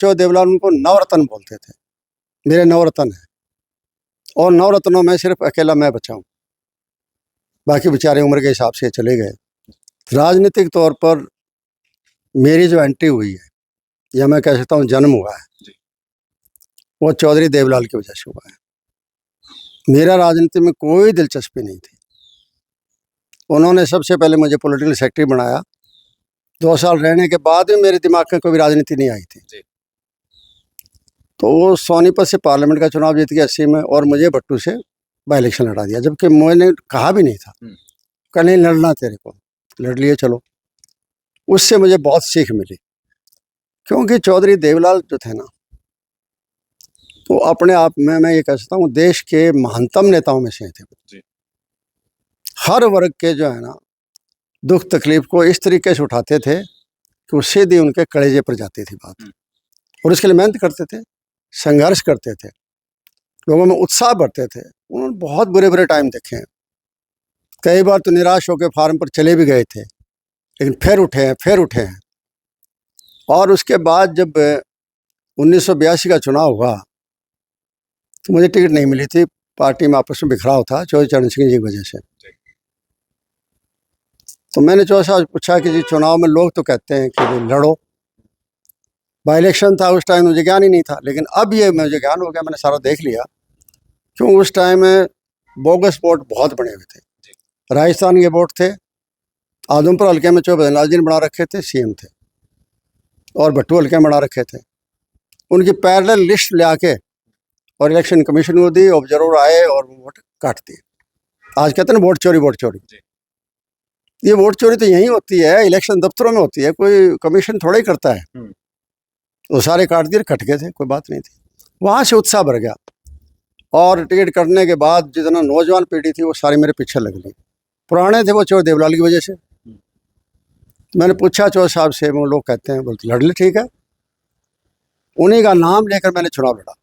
जो देवलाल उनको नवरत्न बोलते थे, मेरे नवरत्न है। और नवरत्नों में सिर्फ अकेला मैं बचा हूँ, बाकी बेचारे उम्र के हिसाब से चले गए। राजनीतिक तौर पर मेरी जो एंट्री हुई है, या मैं कह सकता हूँ जन्म हुआ है, वो चौधरी देवलाल की वजह से हुआ है। मेरा राजनीति में कोई दिलचस्पी नहीं थी। उन्होंने सबसे पहले मुझे पॉलिटिकल सेक्रेटरी बनाया। 2 साल रहने के बाद भी मेरे दिमाग में कोई राजनीति नहीं आई थी। तो वो सोनीपत से पार्लियामेंट का चुनाव जीत गया 80 में, और मुझे भट्टू से बाई इलेक्शन लड़ा दिया, जबकि मैंने कहा भी नहीं था, कहा नहीं लड़ना तेरे को, लड़ लिए चलो। उससे मुझे बहुत सीख मिली, क्योंकि चौधरी देवलाल जो थे ना, तो अपने आप में मैं ये कह सकता हूँ देश के महानतम नेताओं में से थे। हर वर्ग के जो है ना दुख तकलीफ को इस तरीके से उठाते थे कि वो सीधी उनके कलेजे पर जाती थी बात, और इसके लिए मेहनत करते थे, संघर्ष करते थे, लोगों में उत्साह भरते थे। उन्होंने बहुत बुरे बुरे टाइम देखे हैं। कई बार तो निराश होकर फार्म पर चले भी गए थे, लेकिन फिर उठे हैं। और उसके बाद जब 1982 का चुनाव हुआ तो मुझे टिकट नहीं मिली थी, पार्टी में आपस में बिखराव था चौधरी चरण सिंह जी की वजह से। तो मैंने चौधरी साहब पूछा कि जी चुनाव में लोग तो कहते हैं कि भाई लड़ो, बाई इलेक्शन था, उस टाइम मुझे ज्ञान ही नहीं था, लेकिन अब ये मुझे ज्ञान हो गया, मैंने सारा देख लिया। क्यों उस टाइम में बोगस वोट बहुत बने हुए थे। राजस्थान के वोट थे, आदमपुर हल्के में चौधरी बद्रीलाल जी ने बना रखे थे, सीएम थे, और भट्टू हल्के में बना रखे थे। उनकी पैरेलल लिस्ट ले आके और इलेक्शन कमीशन को दी, ऑब्जर्वर आए और वोट काट दिए। आज कहते हैं ना वोट चोरी। ये वोट चोरी तो यही होती है, इलेक्शन दफ्तरों में होती है, कोई कमीशन थोड़ा ही करता है। वो सारे काट दिए, कट गए थे, कोई बात नहीं थी। वहाँ से उत्साह बढ़ गया, और टिकट कटने के बाद जितना नौजवान पीढ़ी थी वो सारी मेरे पीछे लग गई। पुराने थे वो चौधरी देवलाल की वजह से। मैंने पूछा चौधरी साहब से, वो लोग कहते हैं, बोलते लड़ ले, ठीक है। उन्हीं का नाम लेकर मैंने चुनाव लड़ा,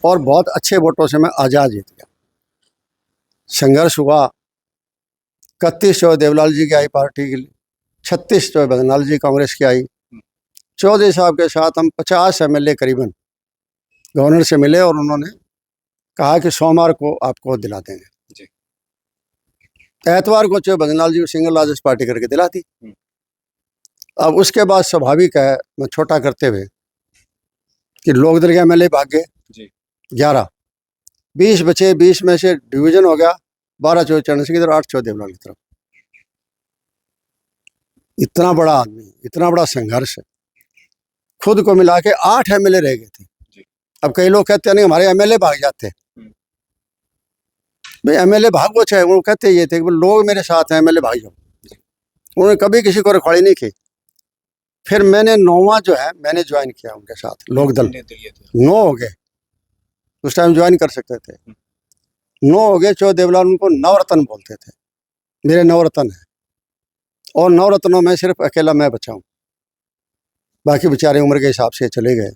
और बहुत अच्छे वोटों से मैं आज़ाद जीत गया। संघर्ष हुआ। 31 चौधरी देवलाल जी की आई पार्टी की, 36 चौधरी बद्रीलाल जी कांग्रेस की आई। चौधरी साहब के साथ हम 50 MLA करीबन गवर्नर से मिले, और उन्होंने कहा कि सोमवार को आपको दिला देंगे। एतवार को चौधरी बद्रीलाल जी को सिंगल लार्जेस्ट पार्टी करके दिला दी। अब उसके बाद स्वाभाविक है, मैं छोटा करते हुए, कि लोक दल के MLA भाग गए 11, 20 बचे, 20 में से डिवीजन हो गया, 12 चौधरी चरण सिंह की तरफ, 8 चौधरी देवलाल की तरफ। इतना बड़ा आदमी, इतना बड़ा संघर्ष, खुद को मिला के 8 MLA रह गए थे। अब कई लोग कहते हैं नहीं हमारे MLA भाग जाते, भाई MLA भागो चाहे, वो कहते ये थे कि लोग मेरे साथ हैं, MLA भाग जाओ। उन्होंने कभी किसी को रखवाड़ी नहीं की। फिर मैंने 9वां जो है मैंने ज्वाइन किया उनके साथ, लोक दल 9 हो गए, उस टाइम ज्वाइन कर सकते थे। 9 हो गए। चौधरी देवलाल उनको नवरत्न बोलते थे, मेरे नवरत्न है। और नवरत्नों में सिर्फ अकेला मैं बचा हूँ, बाकी बेचारे उम्र के हिसाब से चले गए।